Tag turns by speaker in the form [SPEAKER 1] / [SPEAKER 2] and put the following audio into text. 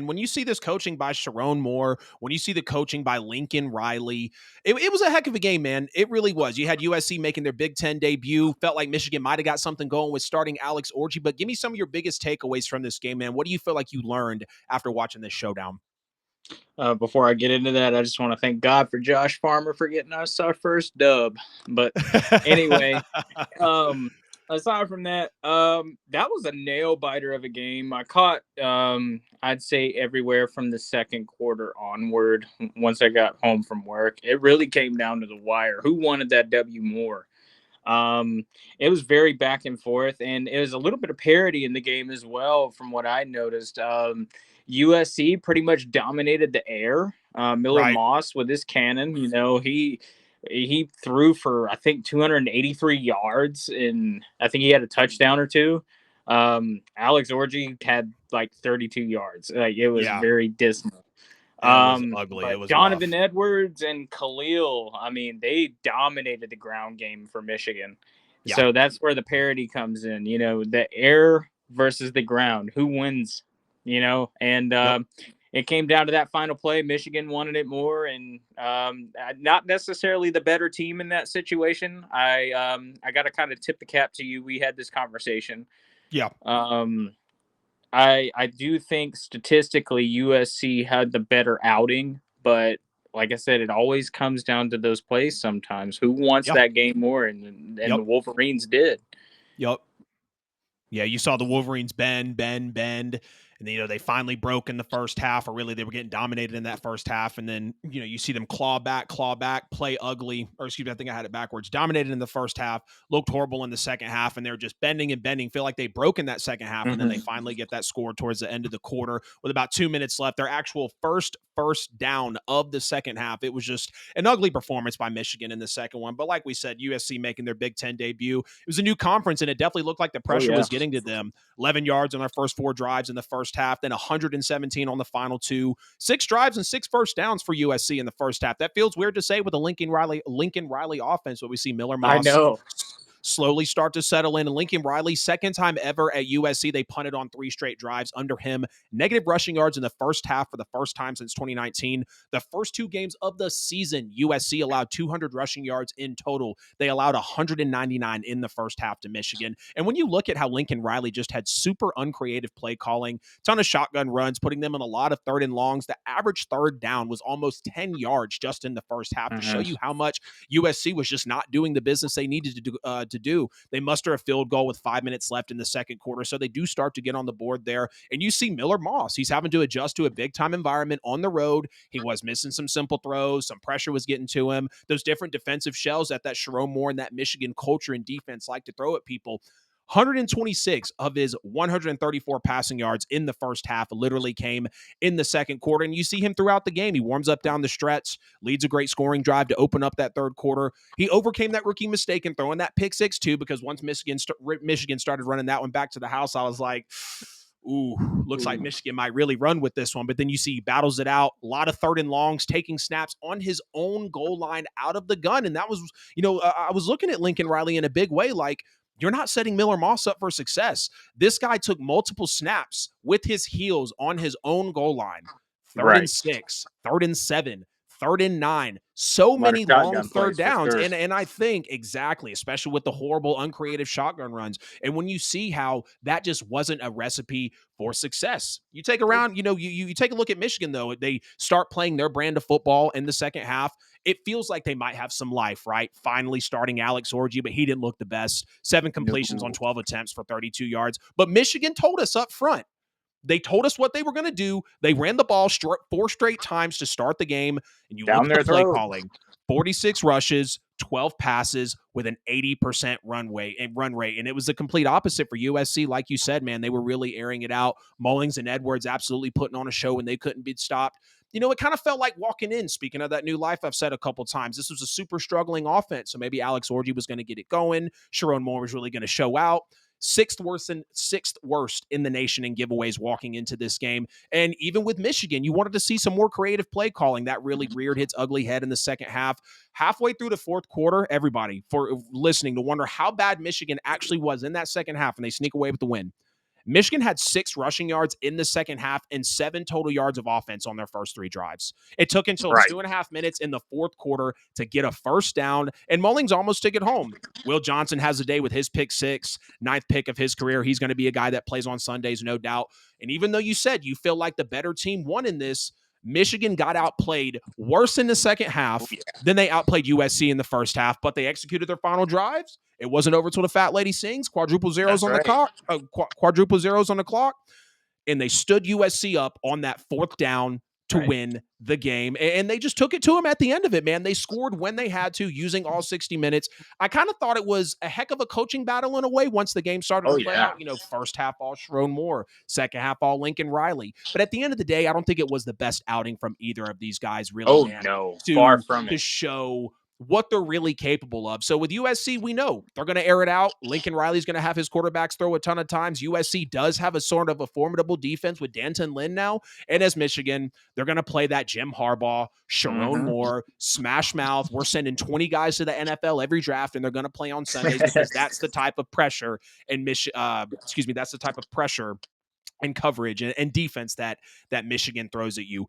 [SPEAKER 1] man. When you see this coaching by Sharon Moore, when you see the coaching by Lincoln Riley, it was a heck of a game, man. It really was. You had USC making their Big Ten debut. Felt like Michigan might have got something going with starting Alex Orji. But give me some of your biggest takeaways from this game, man. What do you feel like you learned after watching this showdown?
[SPEAKER 2] Before I get into that, I just want to thank God for Josh Farmer for getting us our first dub. But anyway, um, aside from that, that was a nail biter of a game. I caught, I'd say everywhere from the second quarter onward. Once I got home from work, it really came down to the wire. Who wanted that W more? It was very back and forth, and it was a little bit of parity in the game as well, from what I noticed. USC pretty much dominated the air. Miller
[SPEAKER 1] Right.
[SPEAKER 2] Moss with his cannon, he threw for I think 283 yards, and I think he had a touchdown or two. Alex Orji had like 32 yards. Like it was
[SPEAKER 1] Yeah.
[SPEAKER 2] very dismal.
[SPEAKER 1] It was ugly. It
[SPEAKER 2] But
[SPEAKER 1] was
[SPEAKER 2] Donovan
[SPEAKER 1] rough.
[SPEAKER 2] Edwards and Khalil, I mean, they dominated the ground game for Michigan.
[SPEAKER 1] Yeah.
[SPEAKER 2] So that's where the parity comes in, the air versus the ground. Who wins, And
[SPEAKER 1] Yep.
[SPEAKER 2] it came down to that final play. Michigan wanted it more, and not necessarily the better team in that situation. I got to kind of tip the cap to you. We had this conversation.
[SPEAKER 1] Yeah.
[SPEAKER 2] I do think statistically USC had the better outing, but like I said, it always comes down to those plays sometimes. Who wants
[SPEAKER 1] Yeah.
[SPEAKER 2] that game more? And
[SPEAKER 1] Yep.
[SPEAKER 2] the Wolverines did.
[SPEAKER 1] Yep. Yeah, you saw the Wolverines bend. And then, they finally broke in the first half, or really they were getting dominated in that first half. And then, you see them claw back, play ugly, or excuse me, I think I had it backwards. Dominated in the first half, looked horrible in the second half, and they're just bending and bending. Feel like they broke in that second half, and then they finally get that score towards the end of the quarter with about 2 minutes left. Their actual first down of the second half. It was just an ugly performance by Michigan in the second one. But like we said, USC making their Big Ten debut. It was a new conference, and it definitely looked like the pressure was getting to them. 11 yards on their first 4 drives in the first half, then 117 on the final 2. 6 drives and 6 first downs for USC in the first half. That feels weird to say with the Lincoln Riley offense, but we see Miller
[SPEAKER 2] I
[SPEAKER 1] Moss
[SPEAKER 2] know.
[SPEAKER 1] slowly start to settle in. And Lincoln Riley, second time ever at USC, they punted on 3 straight drives under him. Negative rushing yards in the first half for the first time since 2019. The first 2 games of the season, USC allowed 200 rushing yards in total. They allowed 199 in the first half to Michigan. And when you look at how Lincoln Riley just had super uncreative play calling, ton of shotgun runs, putting them in a lot of third and longs, the average third down was almost 10 yards just in the first half to show you how much USC was just not doing the business they needed to do. They muster a field goal with 5 minutes left in the second quarter, so they do start to get on the board there. And you see Miller Moss. He's having to adjust to a big-time environment on the road. He was missing some simple throws. Some pressure was getting to him. Those different defensive shells that Sharon Moore and that Michigan culture and defense like to throw at people. 126 of his 134 passing yards in the first half literally came in the second quarter. And you see him throughout the game. He warms up down the stretch, leads a great scoring drive to open up that third quarter. He overcame that rookie mistake in throwing that pick 6 too, because once Michigan started running that one back to the house, I was like, ooh, looks like Michigan might really run with this one. But then you see he battles it out. A lot of third and longs, taking snaps on his own goal line out of the gun. And that was, I was looking at Lincoln Riley in a big way, like, you're not setting Miller Moss up for success. This guy took multiple snaps with his heels on his own goal line. Third and 6, third and 7, third and 9. So many long third downs.
[SPEAKER 2] Sure.
[SPEAKER 1] And I think exactly, especially with the horrible, uncreative shotgun runs. And when you see how that just wasn't a recipe for success. You take around, you take a look at Michigan, though. They start playing their brand of football in the second half. It feels like they might have some life, right? Finally starting Alex Orji, but he didn't look the best. 7 completions on 12 attempts for 32 yards. But Michigan told us up front. They told us what they were going to do. They ran the ball 4 straight times to start the game. And you look at the play calling. 46 rushes, 12 passes with an 80% run rate. And it was the complete opposite for USC. Like you said, man, they were really airing it out. Mullings and Edwards absolutely putting on a show when they couldn't be stopped. It kind of felt like walking in, speaking of that new life I've said a couple times. This was a super struggling offense. So maybe Alex Orji was going to get it going. Sharon Moore was really going to show out. Sixth worst in the nation in giveaways walking into this game. And even with Michigan, you wanted to see some more creative play calling. That really reared its ugly head in the second half. Halfway through the fourth quarter, everybody, for listening to wonder how bad Michigan actually was in that second half, and they sneak away with the win. Michigan had 6 rushing yards in the second half and 7 total yards of offense on their first 3 drives. It took until
[SPEAKER 2] Right.
[SPEAKER 1] 2.5 minutes in the fourth quarter to get a first down, and Mullings almost took it home. Will Johnson has a day with his pick 6, 9th pick of his career. He's going to be a guy that plays on Sundays, no doubt. And even though you said you feel like the better team won in this, Michigan got outplayed worse in the second half than they outplayed USC in the first half, but they executed their final drives. It wasn't over till the fat lady sings. Quadruple zeros on the clock. Quadruple zeros on the clock, and they stood USC up on that fourth down to win the game. And they just took it to them at the end of it, man. They scored when they had to, using all 60 minutes. I kind of thought it was a heck of a coaching battle in a way once the game started to play out. You know, first half all Sharon Moore, second half all Lincoln Riley. But at the end of the day, I don't think it was the best outing from either of these guys, really,
[SPEAKER 2] far from it.
[SPEAKER 1] To show what they're really capable of. So with USC, we know they're going to air it out. Lincoln Riley's going to have his quarterbacks throw a ton of times. USC does have a sort of a formidable defense with Danton Lynn now. And as Michigan, they're going to play that Jim Harbaugh, Sharon Moore, smash mouth. We're sending 20 guys to the NFL every draft, and they're going to play on Sundays because that's the type of pressure and that's the type of pressure and coverage and defense that Michigan throws at you.